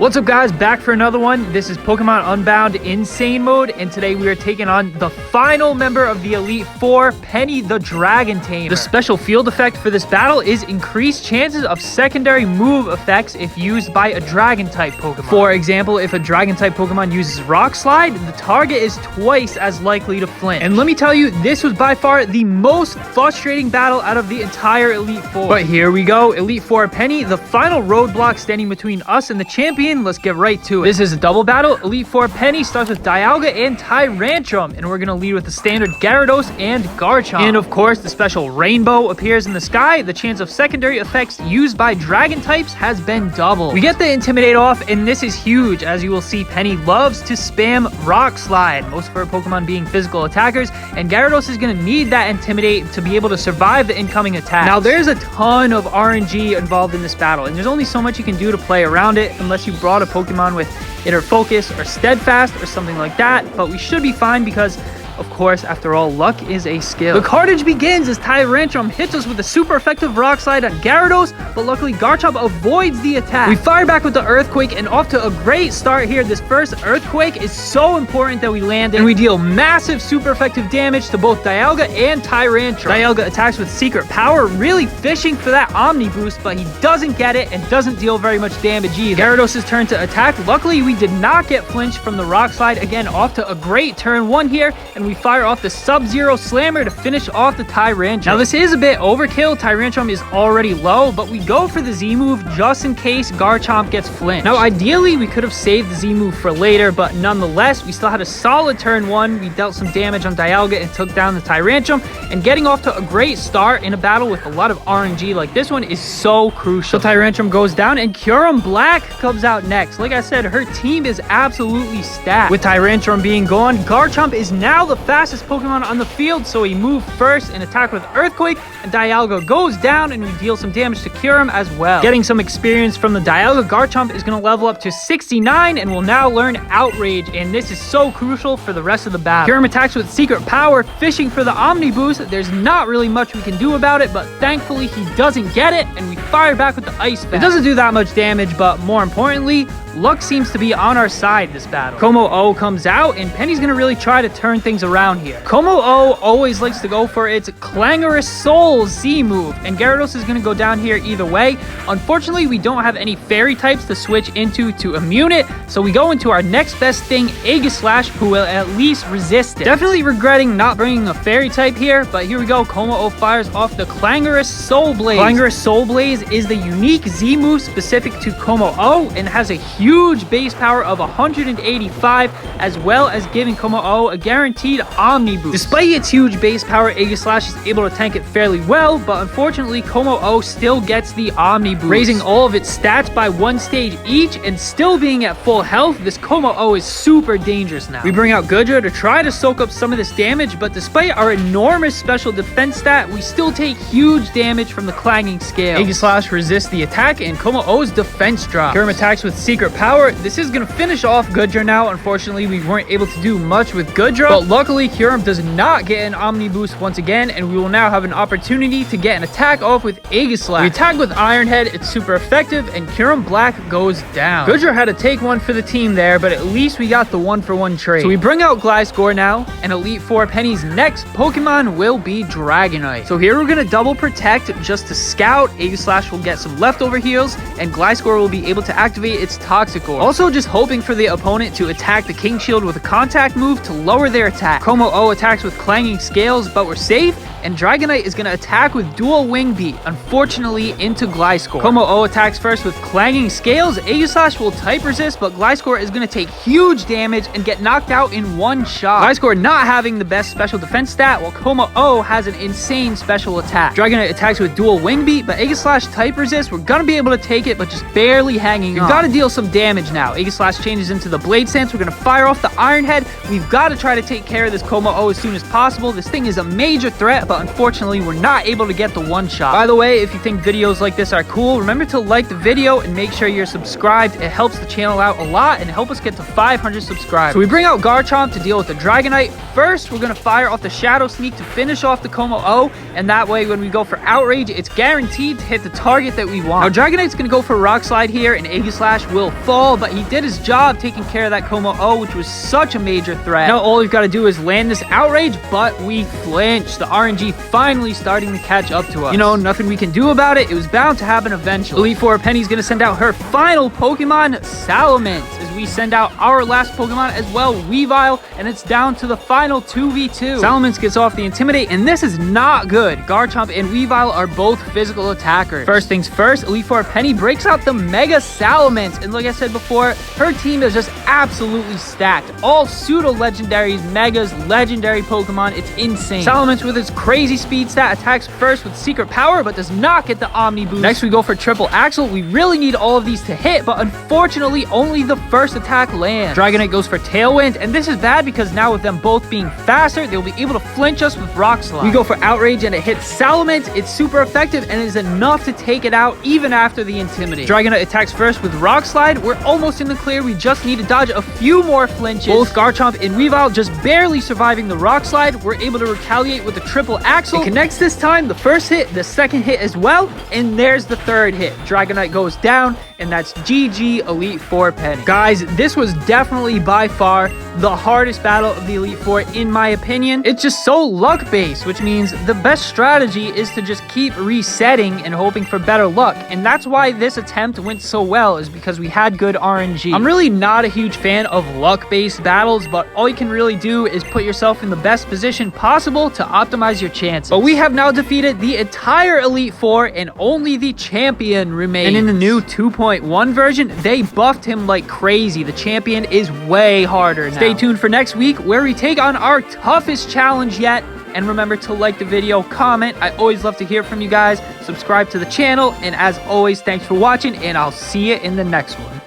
What's up guys, back for another one. This is Pokemon Unbound Insane Mode, and today we are taking on the final member of the Elite Four, Penny the Dragon Tamer. The special field effect for this battle is increased chances of secondary move effects if used by a Dragon type Pokemon. For example, if a Dragon type Pokemon uses Rock Slide, the target is twice as likely to flinch. And let me tell you, this was by far the most frustrating battle out of the entire Elite Four. But here we go, Elite Four Penny, the final roadblock standing between us and the champion. Let's get right to it. This is a double battle. Elite Four Penny starts with Dialga and Tyrantrum, and we're gonna lead with the standard Gyarados and Garchomp. And of course, the special Rainbow appears in the sky. The chance of secondary effects used by Dragon types has been doubled. We get the Intimidate off, and this is huge. As you will see, Penny loves to spam Rock Slide, most of her Pokemon being physical attackers, and Gyarados is gonna need that Intimidate to be able to survive the incoming attack. Now, there's a ton of RNG involved in this battle, and there's only so much you can do to play around it unless you brought a Pokemon with Inner Focus or Steadfast or something like that, but we should be fine because, of course, after all, luck is a skill. The carnage begins as Tyrantrum hits us with a super effective Rock Slide on Gyarados, but luckily Garchomp avoids the attack. We fire back with the Earthquake and off to a great start here. This first Earthquake is so important that we land, and we deal massive super effective damage to both Dialga and Tyrantrum. Dialga attacks with Secret Power, really fishing for that Omni Boost, but he doesn't get it and doesn't deal very much damage either. Gyarados' turn to attack. Luckily, we did not get flinched from the Rock Slide. Again, off to a great turn one here, and we fire off the Sub-Zero Slammer to finish off the Tyrantrum. Now, this is a bit overkill. Tyrantrum is already low, but we go for the Z move just in case Garchomp gets flinched. Now, ideally, we could have saved the Z move for later, but nonetheless, we still had a solid turn one. We dealt some damage on Dialga and took down the Tyrantrum, and getting off to a great start in a battle with a lot of RNG like this one is so crucial. So Tyrantrum goes down, and Kyurem Black comes out next. Like I said, her team is absolutely stacked. With Tyrantrum being gone, Garchomp is now the fastest Pokemon on the field, so he moved first and attacked with Earthquake, and Dialga goes down, and we deal some damage to Kyurem as well. Getting some experience from the Dialga, Garchomp is going to level up to 69 and will now learn Outrage, and this is so crucial for the rest of the battle. Kyurem attacks with Secret Power, fishing for the Omni Boost. There's not really much we can do about it, but thankfully he doesn't get it, and we fire back with the Ice Fist. It doesn't do that much damage, but more importantly, luck seems to be on our side this battle. Kommo-o comes out, and Penny's gonna really try to turn things around here. Kommo-o always likes to go for its Clangorous Soul Z move, and Gyarados is gonna go down here either way. Unfortunately, we don't have any fairy types to switch into to immune it, so we go into our next best thing, Aegislash, who will at least resist it. Definitely regretting not bringing a fairy type here, but here we go. Kommo-o fires off the Clangorous Soul Blaze. Clangorous Soul Blaze is the unique Z move specific to Kommo-o and has a huge base power of 185, as well as giving Kommo-o a guaranteed Omni Boost. Despite its huge base power, Aegislash is able to tank it fairly well, but unfortunately Kommo-o still gets the Omni Boost. Raising all of its stats by one stage each and still being at full health, this Kommo-o is super dangerous now. We bring out Goodra to try to soak up some of this damage, but despite our enormous special defense stat, we still take huge damage from the clanging scale. Aegislash resists the attack, and Kommo-o's defense drops. Kyurem attacks with Secret Power. This is going to finish off Goodra now. Unfortunately, we weren't able to do much with Goodra, but luckily Kyurem does not get an Omni Boost once again, and we will now have an opportunity to get an attack off with Aegislash. We attack with Iron Head. It's super effective, and Kyurem Black goes down. Goodra had to take one for the team there, but at least we got the one-for-one trade. So we bring out Gliscor now, and Elite Four Penny's next Pokemon will be Dragonite. So here we're going to double protect just to scout. Aegislash will get some leftover heals, and Gliscor will be able to activate its Toxic Orb. Also just hoping for the opponent to attack the King Shield with a contact move to lower their attack. Kommo-o attacks with Clanging Scales, but we're safe, and Dragonite is going to attack with Dual Wing Beat, unfortunately into Gliscor. Kommo-o attacks first with Clanging Scales. Aegislash will type resist, but Gliscor is going to take huge damage and get knocked out in one shot. Gliscor not having the best special defense stat, while Kommo-o has an insane special attack. Dragonite attacks with Dual Wing Beat, but Aegislash type resist. We're going to be able to take it, but just barely hanging on. We've got to deal some damage now. Aegislash changes into the Blade Stance. We're going to fire off the Iron Head. We've got to try to take care of this Kommo-o as soon as possible. This thing is a major threat, but unfortunately we're not able to get the one shot. By the way, if you think videos like this are cool, remember to like the video and make sure you're subscribed. It helps the channel out a lot and help us get to 500 subscribers. So we bring out Garchomp to deal with the Dragonite. First, we're going to fire off the Shadow Sneak to finish off the Kommo-o, and that way when we go for Outrage, it's guaranteed to hit the target that we want. Now Dragonite's going to go for Rock Slide here, and Aegislash will fall, but he did his job taking care of that Kommo-o, which was such a major threat. Now all we've got to do is land this Outrage, but we flinch. The RNG finally starting to catch up to us. You know, nothing we can do about it. It was bound to happen eventually. Elite Four Penny's going to send out her final Pokemon, Salamence, as we send out our last Pokemon as well, Weavile, and it's down to the final 2v2. Salamence gets off the Intimidate, and this is not good. Garchomp and Weavile are both physical attackers. First things first, Elite Four Penny breaks out the Mega Salamence, and like I said before, her team is just absolutely stacked. All pseudo legendaries, megas, legendary Pokemon. It's insane. Salamence with its crazy speed stat attacks first with Secret Power, but does not get the Omni Boost. Next we go for Triple Axle. We really need all of these to hit, but unfortunately only the first attack lands. Dragonite goes for Tailwind, and this is bad because now with them both being faster, they'll be able to flinch us with Rock Slide. We go for Outrage, and it hits Salamence. It's super effective and is enough to take it out even after the Intimidate. Dragonite attacks first with Rock Slide. We're almost in the clear. We just need to dodge a few more flinches. Both Garchomp and Weavile just barely surviving the Rock Slide. We're able to retaliate with the Triple Axle. It connects this time. The first hit, the second hit as well, and there's the third hit. Dragonite goes down, and that's GG Elite Four Penny. Guys, this was definitely by far the hardest battle of the Elite Four in my opinion. It's just so luck based, which means the best strategy is to just keep resetting and hoping for better luck. And that's why this attempt went so well, is because we had good RNG. I'm really not a huge fan of luck based battles, but all you can really do is put yourself in the best position possible to optimize your chances. But we have now defeated the entire Elite Four, and only the champion remains. And in the new 2.1 version, they buffed him like crazy. The champion is way harder now. Stay tuned for next week, where we take on our toughest challenge yet. And remember to like the video, comment. I always love to hear from you guys. Subscribe to the channel, and as always, thanks for watching, and I'll see you in the next one.